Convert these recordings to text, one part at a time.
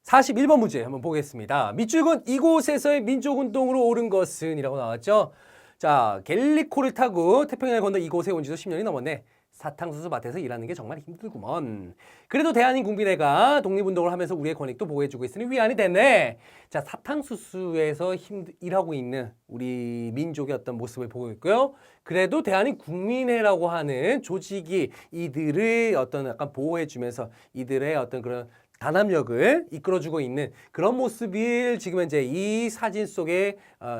41번 문제 한번 보겠습니다. 밑줄은 이곳에서의 민족운동으로 옳은 것은 이라고 나왔죠. 자, 갤리코를 타고 태평양을 건너 이곳에 온 지도 10년이 넘었네. 사탕수수 밭에서 일하는 게 정말 힘들구먼. 그래도 대한민국민회가 독립운동을 하면서 우리의 권익도 보호해주고 있으니 위안이 됐네. 자, 사탕수수에서 일하고 있는 우리 민족의 어떤 모습을 보고 있고요. 그래도 대한민국민회라고 하는 조직이 이들을 어떤 약간 보호해주면서 이들의 어떤 그런 단합력을 이끌어주고 있는 그런 모습을 지금 현재 이 사진 속에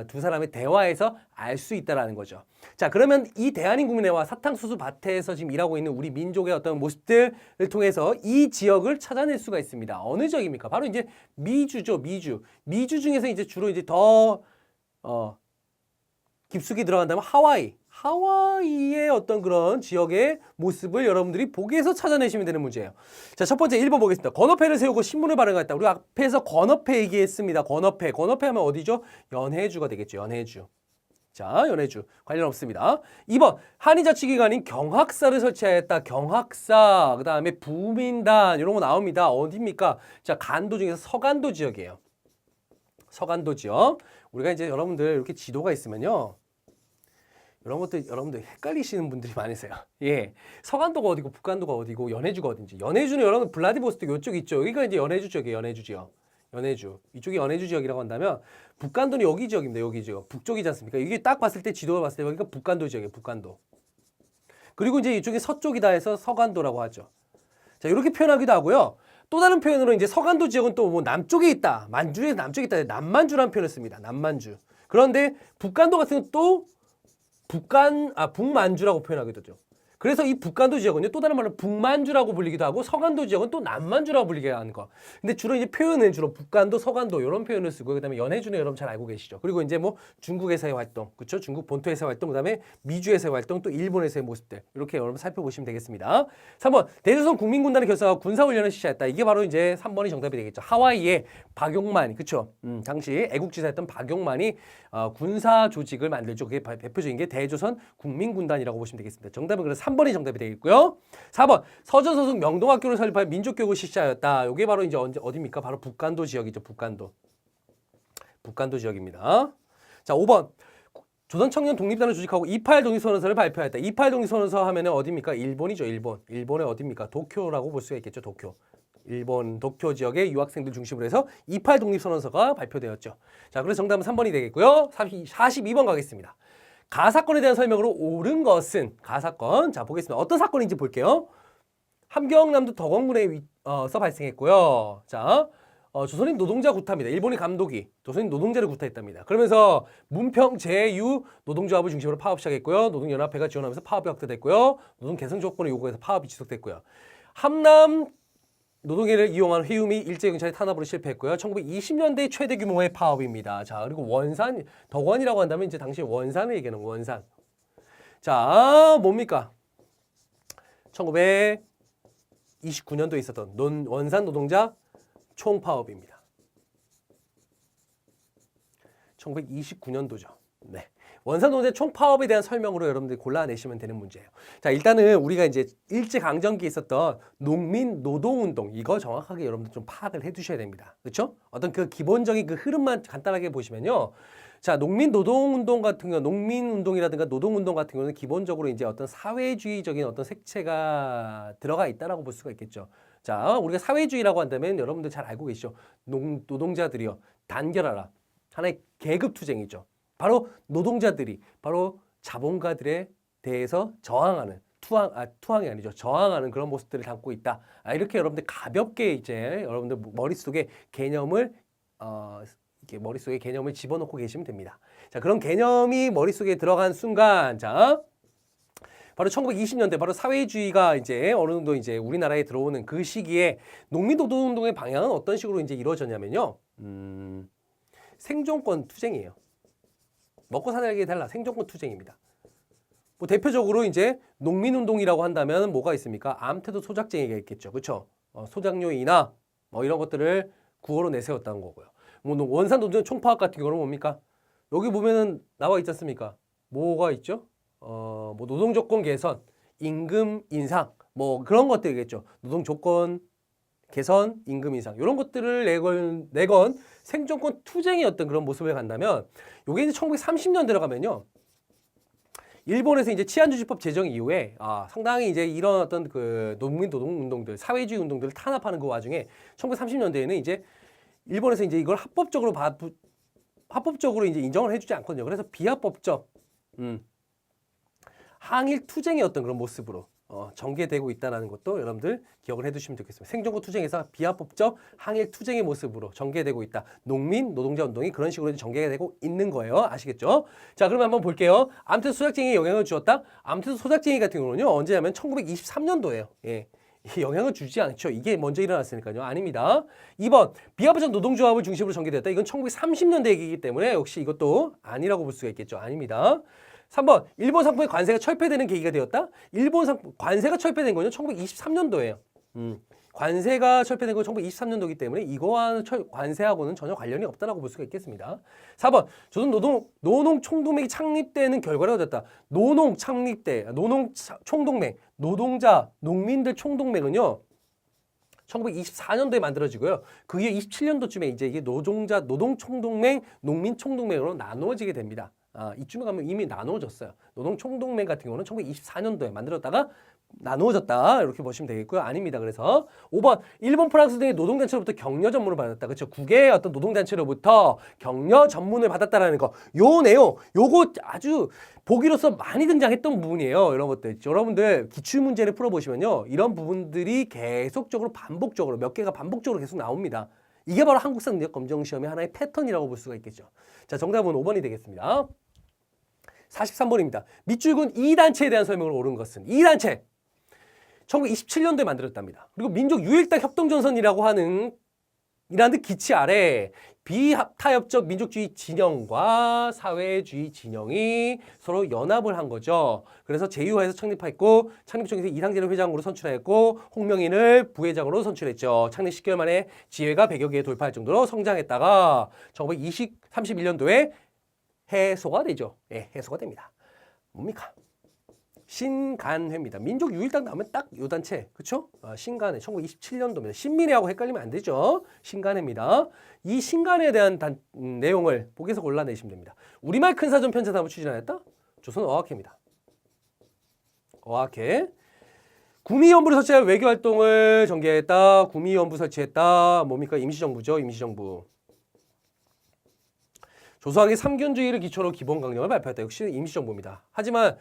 두 사람의 대화에서 알 수 있다라는 거죠. 자, 그러면 이 대한민국민회와 사탕수수 밭에서 지금 일하고 있는 우리 민족의 어떤 모습들을 통해서 이 지역을 찾아낼 수가 있습니다. 어느 지역입니까? 바로 이제 미주죠, 미주. 미주 중에서 이제 주로 이제 더 깊숙이 들어간다면 하와이의 어떤 그런 지역의 모습을 여러분들이 보기에서 찾아내시면 되는 문제예요. 자, 첫 번째 1번 보겠습니다. 건어패를 세우고 신문을 발행했다. 우리 앞에서 건어패 얘기했습니다. 건어패 하면 어디죠? 연해주가 되겠죠. 연해주. 자, 연해주. 관련 없습니다. 2번 한의자치기관인 경학사를 설치하였다. 경학사, 그 다음에 부민단 이런 거 나옵니다. 어디입니까? 자, 간도 중에서 서간도 지역이에요. 서간도 지역. 우리가 이제 여러분들 이렇게 지도가 있으면요. 이런 것들 여러분들 헷갈리시는 분들이 많으세요. 예. 서간도가 어디고 북간도가 어디고 연해주가 어딘지. 연해주는 여러분 블라디보스토크 이쪽 있죠. 여기가 이제 연해주 지역이에요. 연해주 지역. 연해주. 이쪽이 연해주 지역이라고 한다면 북간도는 여기 지역입니다. 여기 지역. 북쪽이지 않습니까? 이게 딱 봤을 때 지도를 봤을 때 여기가 북간도 지역이에요. 북간도. 그리고 이제 이쪽이 서쪽이다 해서 서간도라고 하죠. 자, 이렇게 표현하기도 하고요. 또 다른 표현으로 이제 서간도 지역은 또 뭐 남쪽에 있다. 만주에서 남쪽에 있다. 남만주라는 표현을 씁니다. 남만주. 그런데 북간도 같은 건 또 북만주라고 표현하기도 하죠. 그래서 이 북간도 지역은요, 또 다른 말로 북만주라고 불리기도 하고 서간도 지역은 또 남만주라고 불리게 하는 거. 근데 주로 이제 표현은 주로 북간도, 서간도 이런 표현을 쓰고 그다음에 연해주는 여러분 잘 알고 계시죠. 그리고 이제 뭐 중국에서의 활동, 그렇죠? 중국 본토에서의 활동, 그다음에 미주에서의 활동, 또 일본에서의 모습들 이렇게 여러분 살펴보시면 되겠습니다. 3번 대조선 국민군단을 결성하고 군사훈련을 실시했다. 이게 바로 이제 3번이 정답이 되겠죠. 하와이의 박용만, 그렇죠? 당시 애국지사였던 박용만이 군사 조직을 만들죠. 그게 대표적인 게 대조선 국민군단이라고 보시면 되겠습니다. 정답은 그래서 3번이 정답이 되겠고요. 4번 서천서속 명동학교를 설립하여 민족교육을 실시하였다. 이게 바로 이제 어디입니까? 바로 북간도 지역이죠. 북간도 지역입니다. 자, 5번 조선 청년 독립단을 조직하고 28 독립선언서를 발표했다. 28 독립선언서 하면은 어디입니까? 일본이죠. 일본의 어디입니까? 도쿄라고 볼 수가 있겠죠. 도쿄. 일본 도쿄 지역의 유학생들 중심으로 해서 28 독립선언서가 발표되었죠. 자, 그래서 정답은 3번이 되겠고요. 42번 가겠습니다. 가사건에 대한 설명으로 옳은 것은 가사건. 자, 보겠습니다. 어떤 사건인지 볼게요. 함경남도 덕원군에서 발생했고요. 자, 조선인 노동자 구타입니다. 일본의 감독이 조선인 노동자를 구타했답니다. 그러면서 문평 제유 노동조합을 중심으로 파업 시작했고요. 노동연합회가 지원하면서 파업이 확대됐고요. 노동 개선 조건을 요구해서 파업이 지속됐고요. 함남 노동계를 이용한 회유 및 일제경찰의 탄압으로 실패했고요. 1920년대 최대 규모의 파업입니다. 자, 그리고 원산, 덕원이라고 한다면 이제 당시 원산을 얘기하는 원산. 자, 뭡니까? 1929년도에 있었던 원산 노동자 총파업입니다. 1929년도죠. 네. 원산 노동자 총파업에 대한 설명으로 여러분들이 골라내시면 되는 문제예요. 자, 일단은 우리가 이제 일제강점기에 있었던 농민 노동운동, 이거 정확하게 여러분들 좀 파악을 해 두셔야 됩니다. 그렇죠? 어떤 그 기본적인 그 흐름만 간단하게 보시면요. 자, 농민 노동운동 같은 거, 농민운동이라든가 노동운동 같은 경우는 기본적으로 이제 어떤 사회주의적인 어떤 색채가 들어가 있다라고 볼 수가 있겠죠. 자, 우리가 사회주의라고 한다면 여러분들 잘 알고 계시죠? 노동자들이요, 단결하라. 하나의 계급투쟁이죠. 바로 노동자들이 바로 자본가들에 대해서 저항하는 투항이 아니죠. 저항하는 그런 모습들을 담고 있다. 이렇게 여러분들 가볍게 이제 여러분들 머릿속에 개념을 이렇게 머릿속에 개념을 집어넣고 계시면 됩니다. 자, 그런 개념이 머릿속에 들어간 순간, 자, 바로 1920년대 바로 사회주의가 이제 어느 정도 이제 우리나라에 들어오는 그 시기에 농민노동운동의 방향은 어떤 식으로 이제 이루어졌냐면요. 생존권 투쟁이에요. 먹고 살기 달라. 생존권 투쟁입니다. 뭐 대표적으로 이제 농민운동이라고 한다면 뭐가 있습니까? 암태도 소작쟁이가 있겠죠. 그렇죠? 소작료이나 뭐 이런 것들을 구호로 내세웠다는 거고요. 뭐 원산 노동 총파업 같은 경우는 뭡니까? 여기 보면은 나와 있지 않습니까? 뭐가 있죠? 뭐 노동 조건 개선, 임금 인상, 뭐 그런 것들이겠죠. 노동 조건 개선, 임금 인상 이런 것들을 내건 생존권 투쟁이었던 그런 모습을 간다면 요게 이제 1930년 들어가면요. 일본에서 이제 치안주지법 제정 이후에 상당히 이제 이런 어떤 그 농민 노동 운동들, 사회주의 운동들을 탄압하는 그 와중에 1930년대에는 이제 일본에서 이제 이걸 합법적으로 이제 인정을 해주지 않거든요. 그래서 비합법적 항일 투쟁의 어떤 그런 모습으로 전개되고 있다는 것도 여러분들 기억을 해두시면 좋겠습니다. 생존권 투쟁에서 비합법적 항일 투쟁의 모습으로 전개되고 있다. 농민, 노동자 운동이 그런 식으로 전개가 되고 있는 거예요. 아시겠죠? 자, 그러면 한번 볼게요. 암태소 소작쟁이에 영향을 주었다. 암태소 소작쟁이 같은 경우는요. 언제냐면 1923년도예요. 예. 영향을 주지 않죠. 이게 먼저 일어났으니까요. 아닙니다. 2번 비합법적 노동조합을 중심으로 전개됐다. 이건 1930년대 얘기이기 때문에 역시 이것도 아니라고 볼 수가 있겠죠. 아닙니다. 3번 일본 상품의 관세가 철폐되는 계기가 되었다. 일본 상품 관세가 철폐된 거는 1923년도예요. 관세가 철폐된 건 1923년도이기 때문에 이거와 관세하고는 전혀 관련이 없다라고 볼 수가 있겠습니다. 4번 조선 노농 총동맹이 창립되는 결과가 됐다. 노농 창립대 노농 총동맹 노동자 농민들 총동맹은요. 1924년도에 만들어지고요. 그 이후 27년도쯤에 이제 이게 노동총동맹, 농민총동맹으로 나누어지게 됩니다. 이쯤에 가면 이미 나누어졌어요. 노동총동맹 같은 경우는 1924년도에 만들었다가 나누어졌다 이렇게 보시면 되겠고요. 아닙니다. 그래서 5번 일본, 프랑스 등의 노동단체로부터 격려 전문을 받았다. 그렇죠. 국외의 어떤 노동단체로부터 격려 전문을 받았다라는 거. 요 내용 요거 아주 보기로서 많이 등장했던 부분이에요. 이런 것들. 여러분들 기출문제를 풀어보시면요. 이런 부분들이 계속적으로 반복적으로 몇 개가 반복적으로 계속 나옵니다. 이게 바로 한국사 능력 검정 시험의 하나의 패턴이라고 볼 수가 있겠죠. 자, 정답은 5번이 되겠습니다. 43번입니다. 밑줄근 2단체에 대한 설명을 옳은 것은 2단체 1927년도에 만들었답니다. 그리고 민족 유일당 협동전선이라고 하는 이라는 기치 아래 비타협적 민족주의 진영과 사회주의 진영이 서로 연합을 한 거죠. 그래서 제휴하에서 창립했고 창립총회에서 이상재를 회장으로 선출했고 홍명인을 부회장으로 선출했죠. 창립 10개월 만에 지회가 100여 개에 돌파할 정도로 성장했다가 1931년도에 해소가 되죠. 예, 해소가 됩니다. 뭡니까? 신간회입니다. 민족 유일당 나오면 딱 요 단체, 그렇죠? 신간회, 1927년도입니다. 신민회하고 헷갈리면 안 되죠. 신간회입니다. 이 신간회에 대한 내용을 보기에서 골라내시면 됩니다. 우리말 큰사전 편찬사업을 추진하였다. 조선어학회입니다. 어학회. 구미연부를 설치할 외교활동을 전개했다. 구미연부 설치했다. 뭡니까? 임시정부죠. 임시정부. 조선왕의 삼균주의를 기초로 기본강령을 발표했다. 역시 임시정부입니다. 하지만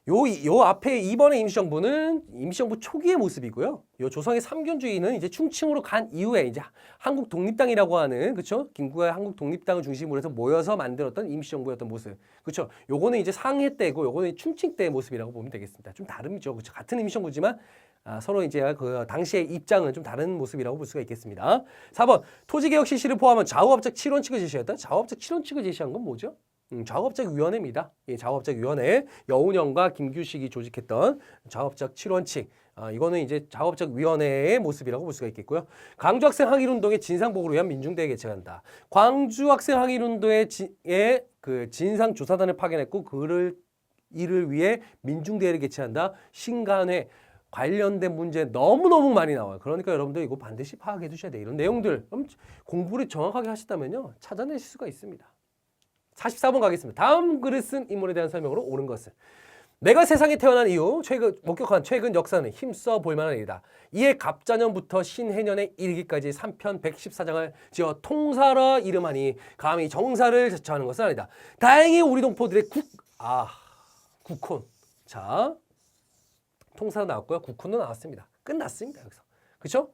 요 앞에 이번에 임시정부는 임시정부 초기의 모습이고요. 요 조선의 삼균주의는 이제 충칭으로 간 이후에 이제 한국 독립당이라고 하는 그렇죠? 김구의 한국 독립당을 중심으로 해서 모여서 만들었던 임시정부였던 모습. 그렇죠? 요거는 이제 상해 때고 요거는 충칭 때의 모습이라고 보면 되겠습니다. 좀 다름이죠. 그렇죠? 같은 임시정부지만 서로 이제 그 당시의 입장은 좀 다른 모습이라고 볼 수가 있겠습니다. 4번 토지개혁 실시를 포함한 좌우합작 7원칙을 제시했다. 좌우합작 7원칙을 제시한 건 뭐죠? 좌우합작위원회입니다. 예, 좌우합작위원회 여운형과 김규식이 조직했던 좌우합작 7원칙. 이거는 이제 좌우합작위원회의 모습이라고 볼 수가 있겠고요. 광주학생 항일운동의 진상보고를 위한 민중대회 개최한다. 광주학생 항일운동의 그 진상조사단을 파견했고 이를 위해 민중대회를 개최한다. 신간회. 관련된 문제 너무너무 많이 나와요. 그러니까 여러분들 이거 반드시 파악해 두셔야 돼요. 이런 내용들 공부를 정확하게 하셨다면요. 찾아내실 수가 있습니다. 44번 가겠습니다. 다음 글을 쓴 인물에 대한 설명으로 옳은 것은 내가 세상에 태어난 이후 목격한 최근 역사는 힘써 볼만한 일이다. 이에 갑자년부터 신해년에 이르기까지 3편 114장을 지어 통사라 이름하니 감히 정사를 제쳐하는 것은 아니다. 다행히 우리 동포들의 국혼. 자, 통사로 나왔고요. 국혼도 나왔습니다. 끝났습니다. 여기서. 그렇죠?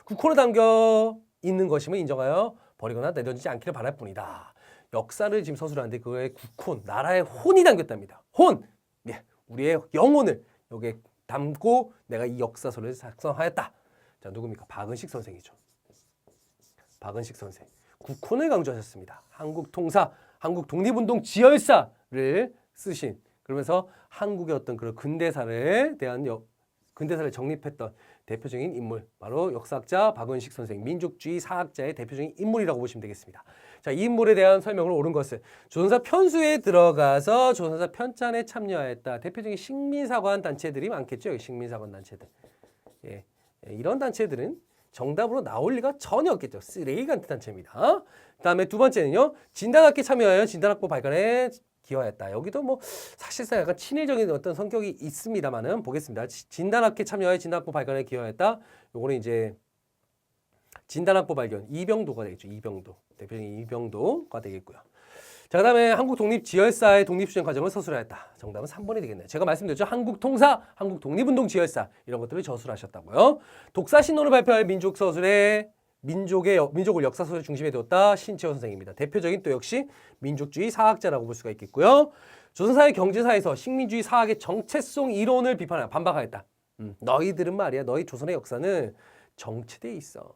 국혼을 담겨 있는 것임을 인정하여 버리거나 내던지지 않기를 바랄 뿐이다. 역사를 지금 서술하는데 그거에 국혼, 나라의 혼이 담겼답니다. 혼! 네, 우리의 영혼을 여기에 담고 내가 이 역사서를 작성하였다. 자, 누굽니까? 박은식 선생이죠. 박은식 선생. 국혼을 강조하셨습니다. 한국 통사, 한국 독립운동 지열사를 쓰신 그러면서 한국의 어떤 그런 근대사를 정립했던 대표적인 인물 바로 역사학자 박은식 선생, 민족주의 사학자의 대표적인 인물이라고 보시면 되겠습니다. 자, 이 인물에 대한 설명을 옳은 것은 조선사 편수에 들어가서 조선사 편찬에 참여하였다. 대표적인 식민사관 단체들이 많겠죠. 식민사관 단체들. 예, 이런 단체들은 정답으로 나올 리가 전혀 없겠죠. 쓰레기 같은 단체입니다. 그다음에 두 번째는요. 진단학계 참여하여 진단학보 발간에 기여했다. 여기도 뭐 사실상 약간 친일적인 어떤 성격이 있습니다만은 보겠습니다. 진단학계 참여하여 진단학보 발간에 기여했다. 요거는 이제 진단학보 발견 이병도가 되겠죠. 이병도 대표적인 이병도가 되겠고요. 자, 그다음에 한국 독립지열사의 독립수행 과정을 서술하였다. 정답은 3번이 되겠네요. 제가 말씀드렸죠. 한국통사, 한국독립운동 지열사 이런 것들을 저술하셨다고요. 독사신론을 발표할 민족서술에 민족을 역사서술 중심에 두었다. 신채호 선생입니다. 대표적인 또 역시 민족주의 사학자라고 볼 수가 있겠고요. 조선사회 경제사에서 식민주의 사학의 정체성 이론을 반박하였다. 너희들은 말이야. 너희 조선의 역사는 정체돼 있어.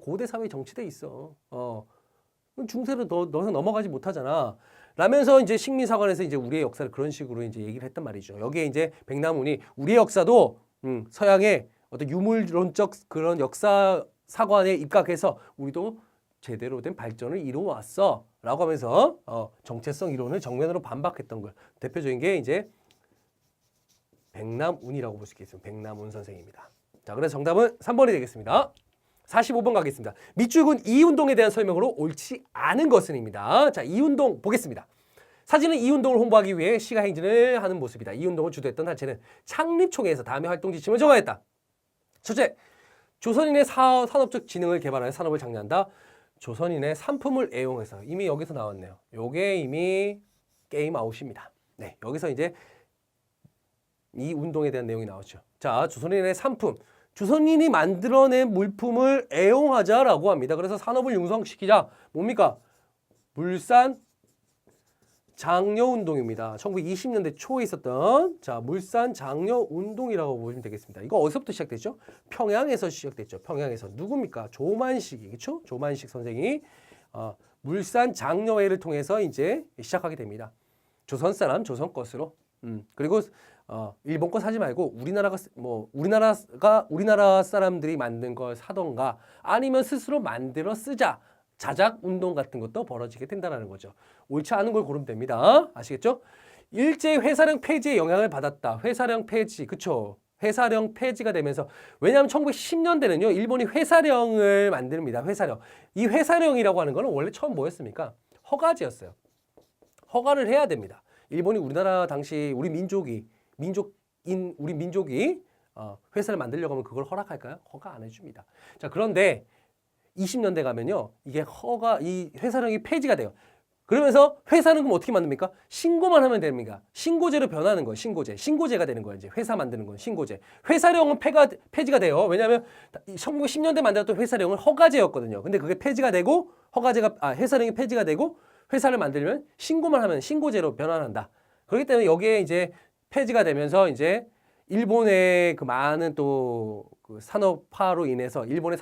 고대 사회에 정체돼 있어. 중세로 너서 넘어가지 못하잖아. 라면서 이제 식민사관에서 이제 우리의 역사를 그런 식으로 이제 얘기를 했단 말이죠. 여기에 이제 백남훈이 우리의 역사도 서양의 어떤 유물론적 그런 역사 사관에 입각해서 우리도 제대로 된 발전을 이루어왔어. 라고 하면서 정체성 이론을 정면으로 반박했던 걸. 대표적인 게 이제 백남훈이라고 볼 수 있겠습니다. 백남훈 선생입니다. 자, 그래서 정답은 3번이 되겠습니다. 45번 가겠습니다. 밑줄근 이운동에 대한 설명으로 옳지 않은 것은입니다. 자, 이운동 보겠습니다. 사진은 이운동을 홍보하기 위해 시가 행진을 하는 모습이다. 이운동을 주도했던 단체는 창립총회에서 다음의 활동 지침을 정하였다. 첫째, 조선인의 산업적 지능을 개발하여 산업을 장려한다. 조선인의 산품을 애용해서 이미 여기서 나왔네요. 요게 이미 게임 아웃입니다. 네, 여기서 이제 이 운동에 대한 내용이 나왔죠. 자, 조선인의 산품. 조선인이 만들어낸 물품을 애용하자라고 합니다. 그래서 산업을 융성시키자. 뭡니까? 물산 장려운동입니다. 1920년대 초에 있었던 물산 장려운동이라고 보시면 되겠습니다. 이거 어디서부터 시작됐죠? 평양에서 시작됐죠. 평양에서. 누굽니까? 조만식이, 그렇죠? 조만식 선생이 물산 장려회를 통해서 이제 시작하게 됩니다. 조선 사람, 조선 것으로. 그리고 일본 거 사지 말고 우리나라 사람들이 만든 걸 사던가 아니면 스스로 만들어 쓰자. 자작 운동 같은 것도 벌어지게 된다는 거죠. 옳지 않은 걸 고르면 됩니다. 아시겠죠? 일제 회사령 폐지의 영향을 받았다. 회사령 폐지, 그쵸? 회사령 폐지가 되면서 왜냐하면 1910년대는요. 일본이 회사령을 만듭니다. 회사령. 이 회사령이라고 하는 거는 원래 처음 뭐였습니까? 허가제였어요. 허가를 해야 됩니다. 일본이 우리나라 당시 우리 민족이 회사를 만들려고 하면 그걸 허락할까요? 허가 안 해줍니다. 자, 그런데 20년대 가면요. 이 회사령이 폐지가 돼요. 그러면서 회사는 그럼 어떻게 만듭니까? 신고만 하면 됩니까? 신고제로 변하는 거예요. 신고제가 되는 거예요. 이제 회사 만드는 건 신고제. 회사령은 폐지가 돼요. 왜냐하면 1910년대 만들었던 회사령은 허가제였거든요. 근데 그게 폐지가 되고 회사령이 폐지가 되고 회사를 만들면 신고만 하면 신고제로 변환한다. 그렇기 때문에 여기에 이제 폐지가 되면서 이제 일본의 그 많은 또 그 산업화로 인해서 일본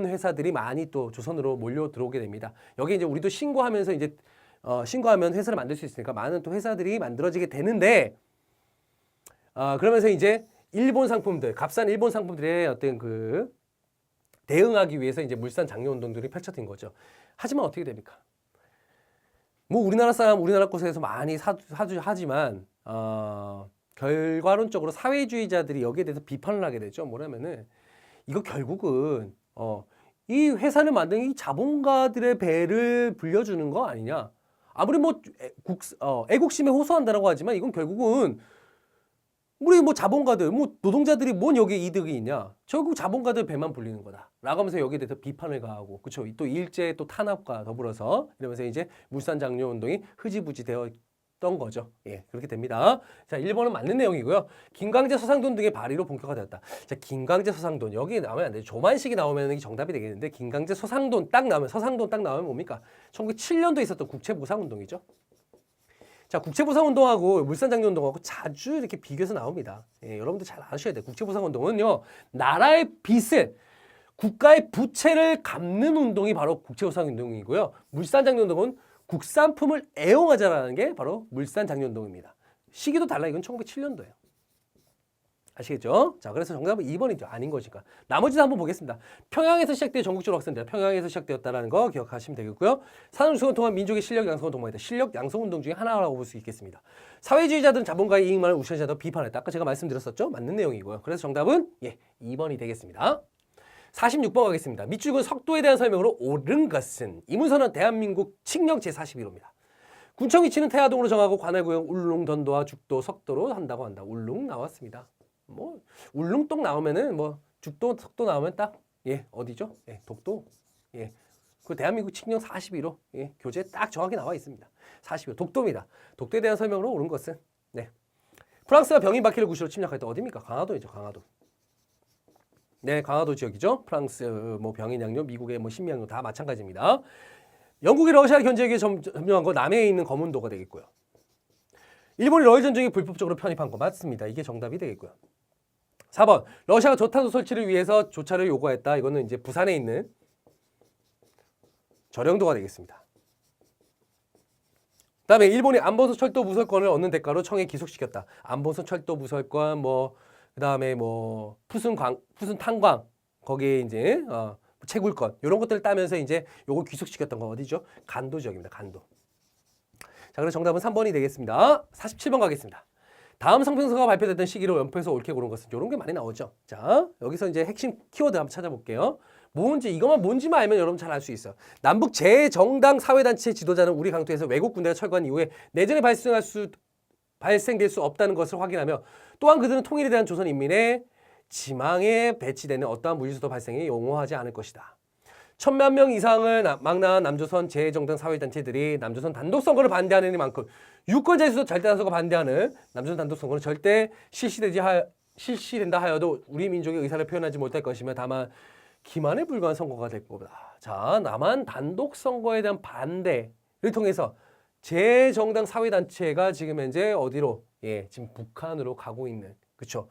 회사들이 많이 또 조선으로 몰려 들어오게 됩니다. 여기 이제 우리도 신고하면서 이제 신고하면 회사를 만들 수 있으니까 많은 또 회사들이 만들어지게 되는데 그러면서 이제 일본 상품들, 값싼 일본 상품들의 어떤 그 대응하기 위해서 이제 물산 장려 운동들이 펼쳐진 거죠. 하지만 어떻게 됩니까? 뭐 우리나라 사람 우리나라 곳에서 많이 하지만 결과론적으로 사회주의자들이 여기에 대해서 비판을 하게 되죠. 뭐냐면은 이거 결국은 이 회사를 만든 이 자본가들의 배를 불려주는 거 아니냐. 아무리 뭐 애국심에 호소한다라고 하지만 이건 결국은 우리 뭐 자본가들, 뭐 노동자들이 뭔 여기에 이득이 있냐. 결국 자본가들 배만 불리는 거다. 라고 하면서 여기에 대해서 비판을 가하고, 그쵸. 또 일제 또 탄압과 더불어서 이러면서 이제 물산 장려 운동이 흐지부지 되었던 거죠. 예, 그렇게 됩니다. 자, 1번은 맞는 내용이고요. 김광재 서상돈 등의 발의로 본격화되었다. 자, 김광재 서상돈. 여기 나오면 안 돼요. 조만식이 나오면 이게 정답이 되겠는데, 김광재 서상돈 딱 나오면 뭡니까? 1907년도에 있었던 국채보상운동이죠. 자, 국채보상운동하고 물산장려운동하고 자주 이렇게 비교해서 나옵니다. 예, 여러분들 잘 아셔야 돼요. 국채보상운동은요, 나라의 빚을, 국가의 부채를 갚는 운동이 바로 국채보상운동이고요. 물산장려운동은 국산품을 애용하자라는 게 바로 물산장려운동입니다. 시기도 달라. 이건 1907년도예요. 아시겠죠? 자, 그래서 정답은 2번이죠. 아닌 것이니까. 나머지도 한번 보겠습니다. 평양에서 시작되어 전국적으로 확산되다. 평양에서 시작되었다는 거 기억하시면 되겠고요. 산업수급을 통한 민족의 실력 양성을 동반했다. 실력 양성 운동 중에 하나라고 볼 수 있겠습니다. 사회주의자들은 자본가의 이익만을 우선시하다 비판했다. 아까 제가 말씀드렸었죠? 맞는 내용이고요. 그래서 정답은 2번이 되겠습니다. 46번 가겠습니다. 밑줄은 석도에 대한 설명으로 옳은 것은 이 문서는 대한민국 칙령 제41호입니다. 군청 위치는 태화동으로 정하고 관할구역 울릉던도와 죽도, 석도로 한다고 한다. 울릉 나왔습니다. 뭐 울릉동 나오면은 뭐 죽도, 석도 나오면 딱 어디죠? 독도. 그 대한민국 칙령 41호 교재에 딱 정확히 나와 있습니다. 41호 독도입니다. 독도에 대한 설명으로 옳은 것은 프랑스가 병인 바퀴를 구시로 침략할 때 어디입니까? 강화도이죠. 강화도. 강화도 지역이죠. 프랑스 뭐 병인 양요, 미국의 뭐 신미양요 다 마찬가지입니다. 영국이 러시아를 견제하기 위해 점령한 거 남해에 있는 거문도가 되겠고요. 일본이 러일 전쟁에 불법적으로 편입한 거 맞습니다. 이게 정답이 되겠고요. 4번 러시아가 저탄소 설치를 위해서 조차를 요구했다. 이거는 이제 부산에 있는 저령도가 되겠습니다. 그다음에 일본이 안보선 철도 무설권을 얻는 대가로 청에 기속시켰다. 안보선 철도 무설권 뭐 그다음에 뭐 푸순 탄광 거기에 이제 채굴권 이런 것들을 따면서 이제 요걸 귀속시켰던 건 어디죠? 간도 지역입니다. 간도. 자, 그래서 정답은 3번이 되겠습니다. 47번 가겠습니다. 다음 성평서가 발표됐던 시기로 연표해서 옳게 고른 것은 이런 게 많이 나오죠. 자, 여기서 이제 핵심 키워드 한번 찾아볼게요. 뭔지 이것만 뭔지만 알면 여러분 잘 알 수 있어요. 남북 제정당 사회단체 지도자는 우리 강토에서 외국 군대가 철거한 이후에 내전이 발생될 수 없다는 것을 확인하며 또한 그들은 통일에 대한 조선 인민의 지망에 배치되는 어떠한 무질서도 발생에 용호하지 않을 것이다. 1000만 명 이상을 망라한 남조선 제정당 사회단체들이 남조선 단독선거를 반대하는 만큼 유권자에서도 절대다수가 반대하는 남조선 단독선거는 절대 실시된다 하여도 우리 민족의 의사를 표현하지 못할 것이며 다만 기만에 불과한 선거가 될 거다. 자, 남한 단독선거에 대한 반대를 통해서 제정당 사회단체가 지금 현재 어디로? 지금 북한으로 가고 있는, 그쵸?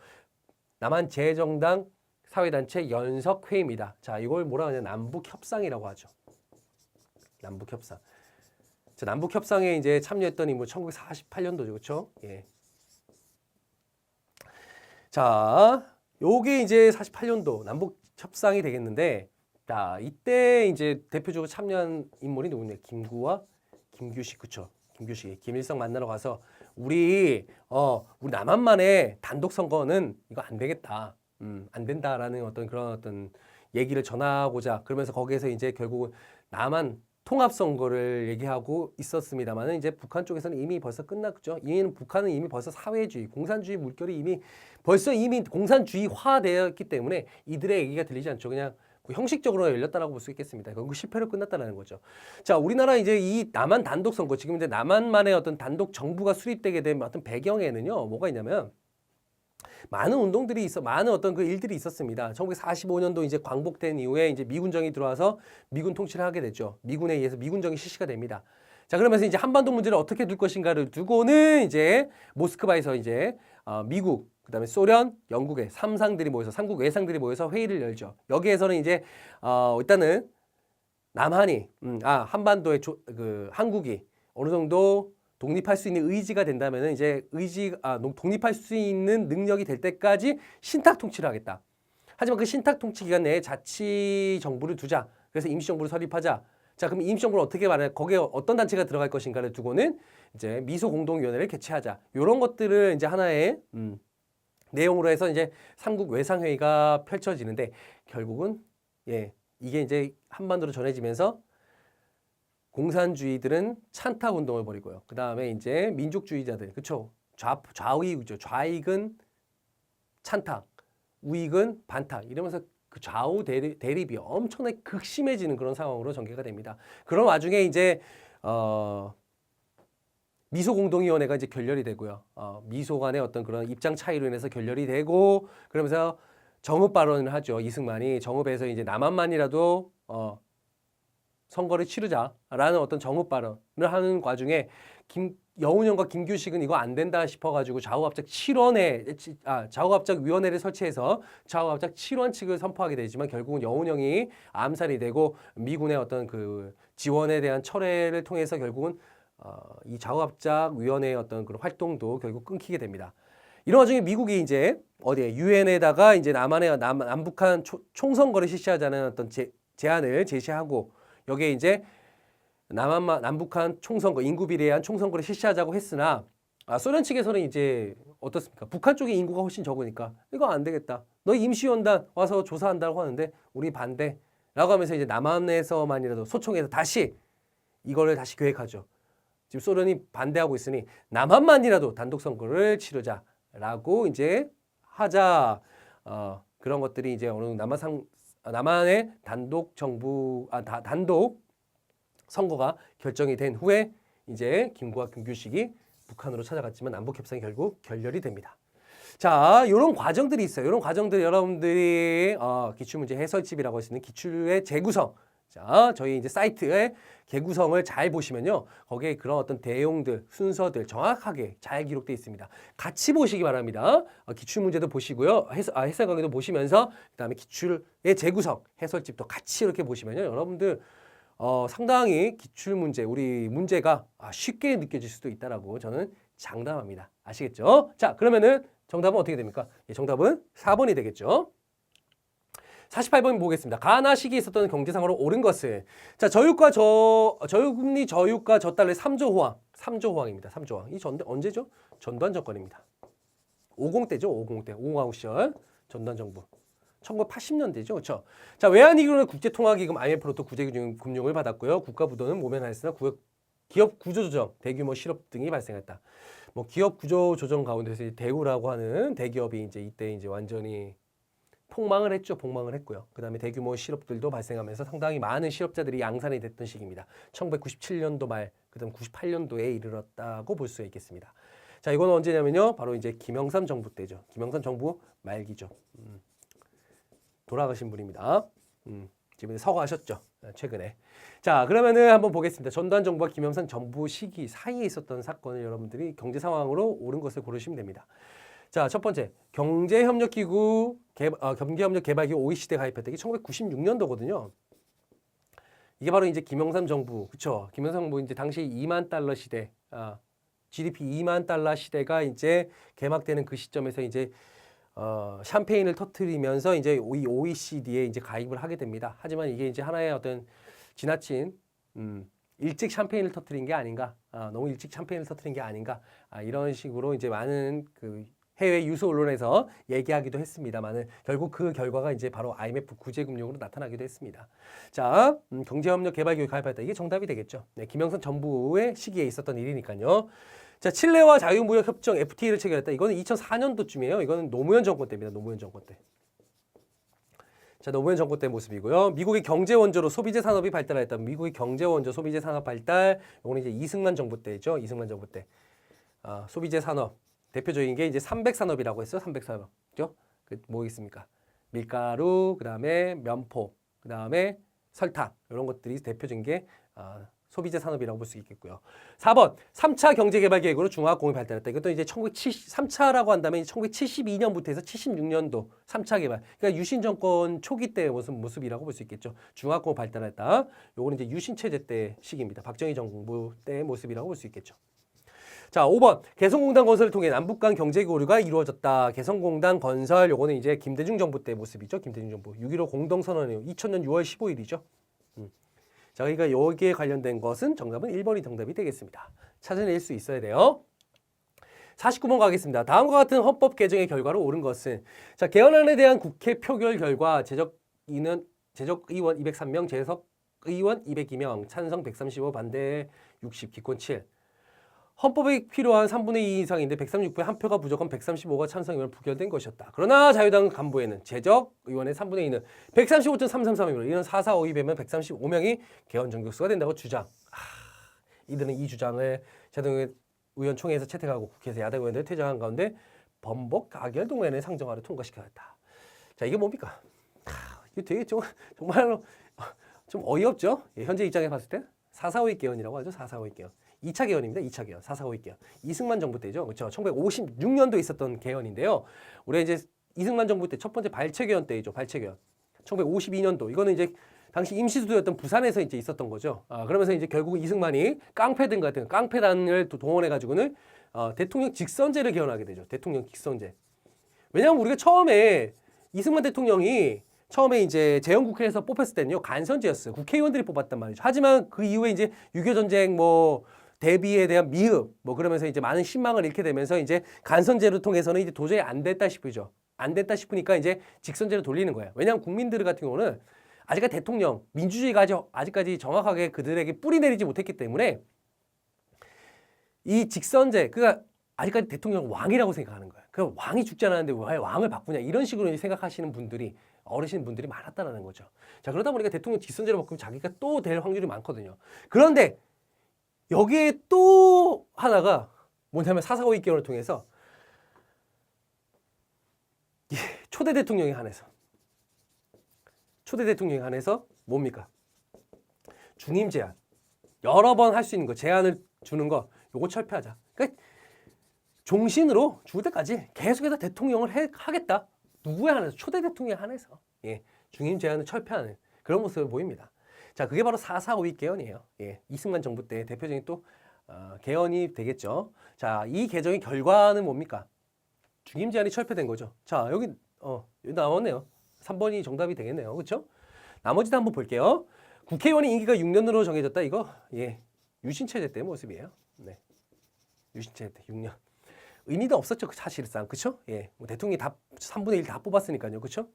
남한 제정당 사회단체 연석회의입니다. 자, 이걸 뭐라 하냐? 남북협상이라고 하죠. 남북협상. 자, 남북협상에 이제 참여했던 인물 1948년도죠. 그쵸? 자, 요게 이제 48년도 남북협상이 되겠는데, 자, 이때 이제 대표적으로 참여한 인물이 누구냐? 김구와 김규식, 그쵸? 김규식, 김일성 만나러 가서 우리 남한만의 단독 선거는 이거 안 되겠다. 안 된다라는 그런 어떤 얘기를 전하고자 그러면서 거기에서 이제 결국은 남한 통합 선거를 얘기하고 있었습니다만은 이제 북한 쪽에서는 이미 벌써 끝났죠. 북한은 이미 벌써 사회주의, 공산주의 물결이 이미 공산주의화되었기 때문에 이들의 얘기가 들리지 않죠. 그냥 형식적으로 열렸다라고 볼 수 있겠습니다. 결국 실패로 끝났다는 거죠. 자, 우리나라 이제 이 남한 단독 선거, 지금 이제 남한만의 어떤 단독 정부가 수립되게 된 어떤 배경에는요, 뭐가 있냐면 많은 많은 어떤 그 일들이 있었습니다. 1945년도 이제 광복된 이후에 이제 미군정이 들어와서 미군 통치를 하게 됐죠. 미군에 의해서 미군정이 실시가 됩니다. 자, 그러면서 이제 한반도 문제를 어떻게 둘 것인가를 두고는 이제 모스크바에서 이제 미국, 그다음에 소련, 영국의 삼국 외상들이 모여서 회의를 열죠. 여기에서는 이제 일단은 남한이 한반도의 한국이 어느 정도 독립할 수 있는 의지가 된다면은 이제 독립할 수 있는 능력이 될 때까지 신탁 통치를 하겠다. 하지만 그 신탁 통치 기간 내에 자치 정부를 두자. 그래서 임시 정부를 설립하자. 자, 그럼 임시 정부를 어떻게 말해? 거기에 어떤 단체가 들어갈 것인가를 두고는 이제 미소 공동위원회를 개최하자. 이런 것들을 이제 하나의 내용으로 해서 이제 삼국 외상회의가 펼쳐지는데 결국은 이게 이제 한반도로 전해지면서 공산주의들은 찬탁 운동을 벌이고요. 그 다음에 이제 민족주의자들, 그쵸? 좌우익이죠. 좌익은 찬탁, 우익은 반탁 이러면서 그 좌우 대립이 엄청나게 극심해지는 그런 상황으로 전개가 됩니다. 그런 와중에 이제 미소공동위원회가 이제 결렬이 되고요. 미소 간의 어떤 그런 입장 차이로 인해서 결렬이 되고 그러면서 정읍 발언을 하죠. 이승만이 정읍에서 이제 남한만이라도 선거를 치르자라는 어떤 정읍 발언을 하는 과중에 여운형과 김규식은 이거 안 된다 싶어가지고 좌우합작위원회를 설치해서 좌우합작 7원 측을 선포하게 되지만 결국은 여운형이 암살이 되고 미군의 어떤 그 지원에 대한 철회를 통해서 결국은 이 좌우합작위원회의 어떤 그런 활동도 결국 끊기게 됩니다. 이런 와중에 미국이 이제 유엔에다가 이제 남북한 총선거를 실시하자는 어떤 제안을 제시하고 여기에 이제 남북한 총선거, 인구 비례한 총선거를 실시하자고 했으나 소련 측에서는 이제 어떻습니까? 북한 쪽의 인구가 훨씬 적으니까 이거 안 되겠다. 너 임시원단 와서 조사한다고 하는데 우리 반대라고 하면서 이제 남한에서만이라도 소총에서 다시 이거를 다시 계획하죠. 지금 소련이 반대하고 있으니 남한만이라도 단독 선거를 치르자라고 이제 하자. 그런 것들이 이제 어느 남한의 단독 단독 선거가 결정이 된 후에 이제 김구와 김규식이 북한으로 찾아갔지만 남북 협상이 결국 결렬이 됩니다. 자, 이런 과정들이 있어요. 이런 과정들 여러분들이 기출문제 해설집이라고 할 수 있는 기출의 재구성. 자, 저희 이제 사이트의 개구성을 잘 보시면요. 거기에 그런 어떤 내용들, 순서들 정확하게 잘 기록되어 있습니다. 같이 보시기 바랍니다. 기출문제도 보시고요. 해설 강의도 보시면서 그다음에 기출의 재구성, 해설집도 같이 이렇게 보시면요. 여러분들 상당히 기출문제, 우리 문제가 쉽게 느껴질 수도 있다라고 저는 장담합니다. 아시겠죠? 자, 그러면은 정답은 어떻게 됩니까? 정답은 4번이 되겠죠. 48번 보겠습니다. 가나 시기에 있었던 경제상으로 옳은 것은 자 저유금리 저유가 저달러의 3조 호황 3조 호황입니다. 3조 호황 이 언제죠? 전두환 정권입니다. 50대죠. 50대 50하고 시절 전두환 정부 1980년대죠. 그렇죠? 자 외환위기로는 국제통화기금 IMF로부터 구제금융을 받았고요. 국가부도는 모면하였으나 기업 구조조정, 대규모 실업 등이 발생했다. 뭐 기업 구조조정 가운데서 대우라고 하는 대기업이 이제 이때 이제 완전히 폭망을 했죠. 폭망을 했고요. 그 다음에 대규모 실업들도 발생하면서 상당히 많은 실업자들이 양산이 됐던 시기입니다. 1997년도 말, 그 다음 98년도에 이르렀다고 볼 수 있겠습니다. 자, 이건 언제냐면요. 바로 이제 김영삼 정부 때죠. 김영삼 정부 말기죠. 돌아가신 분입니다. 지금 서거하셨죠. 최근에. 자, 그러면은 한번 보겠습니다. 전두환 정부와 김영삼 정부 시기 사이에 있었던 사건을 여러분들이 경제 상황으로 옳은 것을 고르시면 됩니다. 자, 첫 번째 경제협력기구 경제협력개발기구 OECD에 가입했던 게 1996년도거든요. 이게 바로 이제 김영삼 정부, 그렇죠? 김영삼 정부 이제 당시 2만 달러 시대, GDP 2만 달러 시대가 이제 개막되는 그 시점에서 이제 샴페인을 터뜨리면서 이제 이 OECD에 이제 가입을 하게 됩니다. 하지만 이게 이제 하나의 어떤 지나친 일찍 샴페인을 터뜨린 게 아닌가, 너무 일찍 샴페인을 터뜨린 게 아닌가, 이런 식으로 이제 많은 그 해외 유수 언론에서 얘기하기도 했습니다만은 결국 그 결과가 이제 바로 IMF 구제금융으로 나타나기도 했습니다. 자, 경제협력개발기구에 가입했다. 이게 정답이 되겠죠. 네, 김영삼 정부의 시기에 있었던 일이니까요. 자, 칠레와 자유무역협정 FTA를 체결했다. 이거는 2004년도쯤이에요. 이거는 노무현 정권 때입니다. 노무현 정권 때. 자, 노무현 정권 때 모습이고요. 미국의 경제 원조로 소비재 산업이 발달했다. 미국의 경제 원조 소비재 산업 발달. 이거는 이제 이승만 정부 때죠. 이승만 정부 때. 소비재 산업 대표적인 게 이제 300산업이라고 했어요. 300산업. 그죠? 그 뭐겠습니까? 밀가루, 그다음에 면포, 그다음에 설탕. 이런 것들이 대표적인 게 소비재 산업이라고 볼 수 있겠고요. 4번 3차 경제개발계획으로 중화학공이 발달했다. 이것도 이제 3차라고 한다면 1972년부터 해서 76년도 3차 개발. 그러니까 유신 정권 초기 때의 모습이라고 볼 수 있겠죠. 중화학공을 발달했다. 요거는 이제 유신 체제 때 시기입니다. 박정희 정부 때의 모습이라고 볼 수 있겠죠. 자, 5번 개성공단 건설을 통해 남북 간 경제 교류가 이루어졌다. 개성공단 건설 요거는 이제 김대중 정부 때 모습이죠. 김대중 정부 6.15 공동선언이에요. 2000년 6월 15일이죠. 자, 그러니까 여기에 관련된 것은 정답은 1번이 정답이 되겠습니다. 찾아낼 수 있어야 돼요. 49번 가겠습니다. 다음과 같은 헌법 개정의 결과로 옳은 것은 자, 개헌안에 대한 국회 표결 결과 제적의원 203명, 재석의원 202명, 찬성 135, 반대 60, 기권 7. 헌법에 필요한 3분의 2 이상인데 136표에 한 표가 부족한 135가 찬성이면 부결된 것이었다. 그러나 자유당 간부에는 재적 의원의 3분의 2는 135.333이므로 이런 4,4,5,200면 135명이 개헌 정격수가 된다고 주장. 이들은 이 주장을 자유당 의원총회에서 채택하고 국회에서 야당 의원들 퇴장한 가운데 번복 가결 동의안을 상정하려 통과시켰다. 자, 이게 뭡니까? 이게 되게 정말로 좀 어이없죠? 예, 현재 입장에 봤을 때 4.4.5 개헌이라고 하죠. 4.4.5 개헌. 2차 개헌입니다. 2차 개헌. 4.4.5 개헌. 이승만 정부 때죠. 그렇죠. 1956년도에 있었던 개헌인데요. 우리가 이제 이승만 정부 때 첫 번째 발췌 개헌 때이죠. 발췌 개헌. 1952년도. 이거는 이제 당시 임시수도였던 부산에서 이제 있었던 거죠. 그러면서 이제 결국 이승만이 깡패들 같은 깡패단을 동원해 가지고는 대통령 직선제를 개헌하게 되죠. 대통령 직선제. 왜냐하면 우리가 처음에 이승만 대통령이 처음에 이제 재헌국회에서 뽑혔을 때는요 간선제였어요. 국회의원들이 뽑았단 말이죠. 하지만 그 이후에 이제 6.25 전쟁 뭐 대비에 대한 미흡 뭐 그러면서 이제 많은 신망을 잃게 되면서 이제 간선제를 통해서는 이제 도저히 안 됐다 싶으죠. 안 됐다 싶으니까 이제 직선제로 돌리는 거예요. 왜냐하면 국민들 같은 경우는 아직까지 대통령, 민주주의가 아직까지 정확하게 그들에게 뿌리 내리지 못했기 때문에 이 직선제, 그러니까 아직까지 대통령 왕이라고 생각하는 거예요. 그 왕이 죽지 않았는데 왜 왕을 바꾸냐 이런 식으로 생각하시는 분들이 어르신 분들이 많았다는 거죠. 자, 그러다 보니까 대통령 직선제로 바꾸면 자기가 또 될 확률이 많거든요. 그런데 여기에 또 하나가 뭐냐면 4.4.5 입개헌을 통해서 초대 대통령에 한해서 뭡니까? 중임 제한. 여러 번 할 수 있는 거, 제한을 주는 거, 요거 철폐하자. 그러니까 종신으로 죽을 때까지 계속해서 대통령을 하겠다. 누구에 한해서? 초대 대통령에 한해서. 예, 중임 제한을 철폐하는 그런 모습을 보입니다. 자, 그게 바로 4.4.5 입개헌이에요. 예, 이승만 정부 때 대표적인 또 개헌이 되겠죠. 자, 이 개정의 결과는 뭡니까? 중임 제한이 철폐된 거죠. 자, 여기 나왔네요. 3번이 정답이 되겠네요. 그렇죠? 나머지도 한번 볼게요. 국회의원의 임기가 6년으로 정해졌다. 이거 예, 유신체제 때 모습이에요. 네, 유신체제 때 6년. 의미도 없었죠, 사실상. 그렇죠? 예, 뭐 대통령이 다 3분의 1 다 뽑았으니까요. 그렇죠?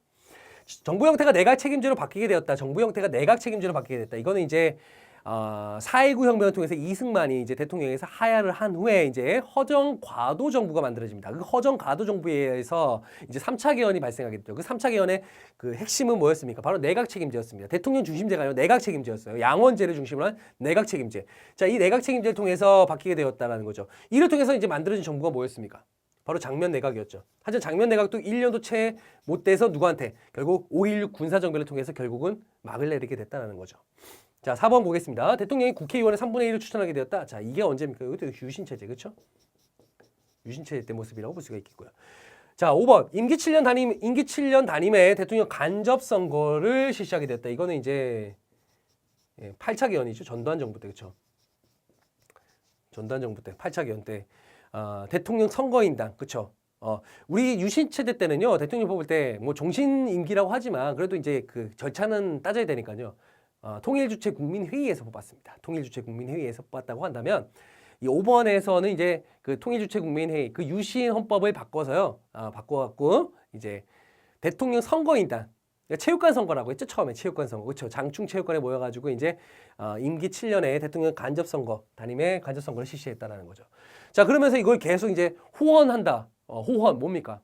정부 형태가 내각 책임제로 바뀌게 되었다. 정부 형태가 내각 책임제로 바뀌게 됐다. 이거는 이제 4.19 혁명을 통해서 이승만이 이제 대통령에서 하야를 한 후에 이제 허정 과도 정부가 만들어집니다. 그 허정 과도 정부에 의해서 이제 3차 개헌이 발생하게 됐죠. 그 3차 개헌의 그 핵심은 뭐였습니까? 바로 내각 책임제였습니다. 대통령 중심제가 아니라 내각 책임제였어요. 양원제를 중심으로 한 내각 책임제. 자, 이 내각 책임제를 통해서 바뀌게 되었다라는 거죠. 이를 통해서 이제 만들어진 정부가 뭐였습니까? 바로 장면 내각이었죠. 하지만 장면 내각도 1년도 채 못 돼서 누구한테? 결국 5.16 군사정변을 통해서 결국은 막을 내리게 됐다는 거죠. 자, 4번 보겠습니다. 대통령이 국회의원의 3분의 1을 추천하게 되었다. 자, 이게 언제입니까? 이것도 유신체제, 그렇죠? 유신체제 때 모습이라고 볼 수가 있겠고요. 자, 5번. 임기 7년 단임에 대통령 간접 선거를 실시하게 됐다. 이거는 이제 8차 개헌이죠. 전두환 정부 때, 그렇죠? 전두환 정부 때, 8차 개헌 때 대통령 선거인단, 그렇죠? 우리 유신체제 때는요, 대통령 뽑을 때 뭐 종신 임기라고 하지만 그래도 이제 그 절차는 따져야 되니까요. 통일주체 국민회의에서 뽑았습니다. 통일주체 국민회의에서 뽑았다고 한다면 이 5번에서는 이제 그 통일주체 국민회의 그 유신 헌법을 바꿔서요. 바꿔갖고 이제 대통령 선거인단, 그러니까 체육관 선거라고 했죠. 처음에 체육관 선거. 그렇죠. 장충 체육관에 모여가지고 이제 임기 7년에 대통령 간접 선거, 단임의 간접 선거를 실시했다라는 거죠. 자, 그러면서 이걸 계속 이제 호헌한다. 호헌 뭡니까?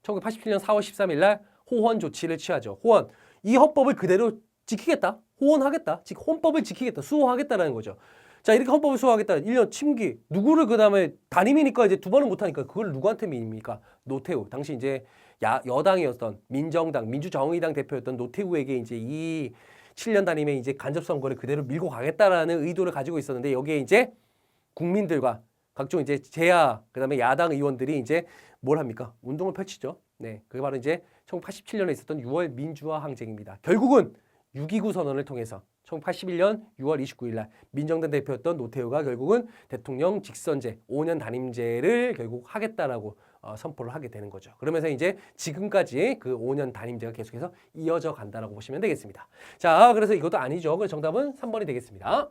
1987년 4월 13일 날 호헌 조치를 취하죠. 호헌. 이 헌법을 그대로 지키겠다. 호헌하겠다. 즉 헌법을 지키겠다. 수호하겠다라는 거죠. 자, 이렇게 헌법을 수호하겠다. 1년 침기. 누구를 그다음에 단임이니까 이제 두 번은 못 하니까 그걸 누구한테 믿습니까? 노태우. 당시 이제 여당이었던 민정당, 민주정의당 대표였던 노태우에게 이제 이 7년 단임에 이제 간접 선거를 그대로 밀고 가겠다라는 의도를 가지고 있었는데 여기에 이제 국민들과 각종 이제 제야 그다음에 야당 의원들이 이제 뭘 합니까? 운동을 펼치죠. 네, 그게 바로 이제 1987년에 있었던 6월 민주화 항쟁입니다. 결국은 6.29 선언을 통해서 1981년 6월 29일 날 민정당 대표였던 노태우가 결국은 대통령 직선제 5년 단임제를 결국 하겠다라고 선포를 하게 되는 거죠. 그러면서 이제 지금까지 그 5년 단임제가 계속해서 이어져 간다라고 보시면 되겠습니다. 자, 그래서 이것도 아니죠. 그래서 정답은 3번이 되겠습니다.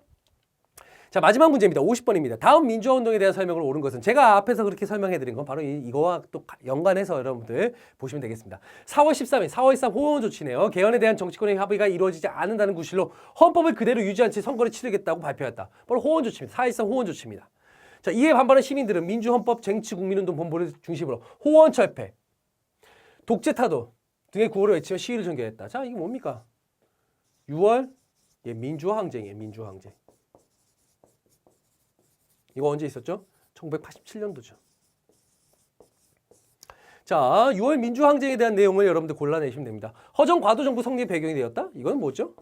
자, 마지막 문제입니다. 50번입니다. 다음 민주화운동에 대한 설명을 옳은 것은 제가 앞에서 그렇게 설명해드린 건 바로 이거와 또 연관해서 여러분들 보시면 되겠습니다. 4월 13일, 4월 13일 호헌 조치네요. 개헌에 대한 정치권의 합의가 이루어지지 않는다는 구실로 헌법을 그대로 유지한 채 선거를 치르겠다고 발표했다. 바로 호헌 조치입니다. 4.13 호헌 조치입니다. 자, 이에 반발한 시민들은 민주헌법 쟁취국민운동 본부를 중심으로 호헌 철폐, 독재 타도 등의 구호를 외치며 시위를 전개했다. 자, 이게 뭡니까? 6월 민주화 항쟁이에요. 민주화 항쟁. 이거 언제 있었죠? 1987년도죠. 자, 6월 민주항쟁에 대한 내용을 여러분들 골라내시면 됩니다. 허정 과도 정부 성립 배경이 되었다? 이건 뭐죠?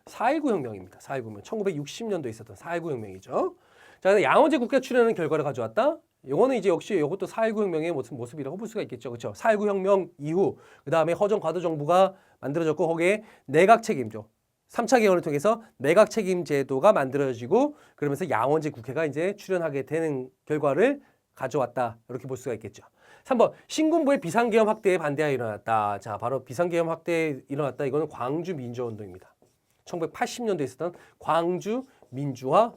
4.19 혁명입니다. 4.19 혁명. 1960년도에 있었던 4.19 혁명이죠. 자, 양원제 국회 출연하는 결과를 가져왔다? 이거는 이제 역시 이것도 4.19 혁명의 모습이라고 볼 수가 있겠죠. 그렇죠? 4.19 혁명 이후 그 다음에 허정 과도 정부가 만들어졌고 거기에 내각 책임죠. 3차 개헌을 통해서 내각 책임 제도가 만들어지고 그러면서 양원제 국회가 이제 출연하게 되는 결과를 가져왔다. 이렇게 볼 수가 있겠죠. 3번 신군부의 비상계엄 확대에 반대하여 일어났다. 자, 바로 비상계엄 확대에 일어났다. 이거는 광주 민주화운동입니다. 1980년도에 있었던 광주 민주화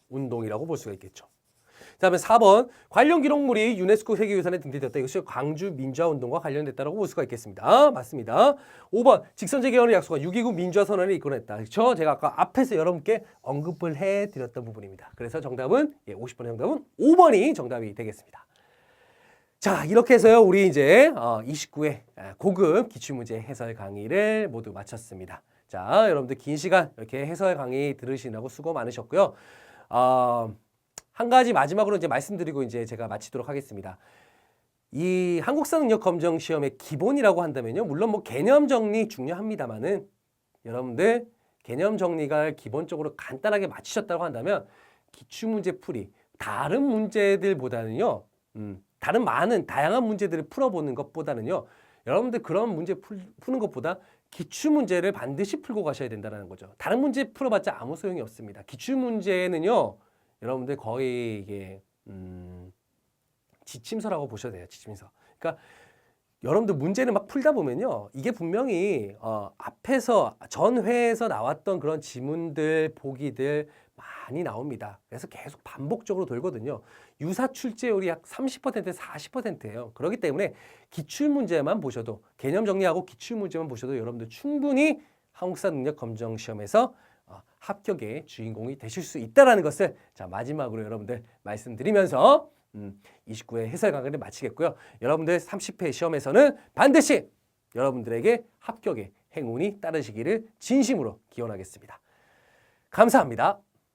운동이라고 볼 수가 있겠죠. 그다음에 4번 관련 기록물이 유네스코 세계유산에 등재되었다. 이것이 광주 민주화운동과 관련됐다라고 볼 수가 있겠습니다. 맞습니다. 5번 직선제 개헌을 약속한 6.29 민주화선언을 이끌어냈다. 그렇죠? 제가 아까 앞에서 여러분께 언급을 해드렸던 부분입니다. 그래서 정답은 50번의 정답은 5번이 정답이 되겠습니다. 자, 이렇게 해서요 우리 이제 29회 고급 기출문제 해설 강의를 모두 마쳤습니다. 자, 여러분들 긴 시간 이렇게 해설 강의 들으시느라고 수고 많으셨고요. 한 가지 마지막으로 이제 말씀드리고 이제 제가 마치도록 하겠습니다. 이 한국사 능력 검정 시험의 기본이라고 한다면요, 물론 뭐 개념 정리 중요합니다만은 여러분들 개념 정리가 기본적으로 간단하게 맞추셨다고 한다면 기출문제 풀이 다른 문제들보다는요, 다른 많은 다양한 문제들을 풀어보는 것보다는요, 여러분들 그런 문제 푸는 것보다 기출문제를 반드시 풀고 가셔야 된다는 거죠. 다른 문제 풀어봤자 아무 소용이 없습니다. 기출문제는요, 여러분들 거의 이게 지침서라고 보셔야 돼요. 지침서. 그러니까 여러분들 문제를 막 풀다 보면요, 이게 분명히 앞에서 전 회에서 나왔던 그런 지문들, 보기들 많이 나옵니다. 그래서 계속 반복적으로 돌거든요. 유사 출제율이 약 30%, 40%예요. 그렇기 때문에 기출문제만 보셔도, 개념 정리하고 기출문제만 보셔도 여러분들 충분히 한국사 능력 검정 시험에서 합격의 주인공이 되실 수 있다는 것을 자 마지막으로 여러분들 말씀드리면서 29회 해설 강의를 마치겠고요. 여러분들 30회 시험에서는 반드시 여러분들에게 합격의 행운이 따르시기를 진심으로 기원하겠습니다. 감사합니다.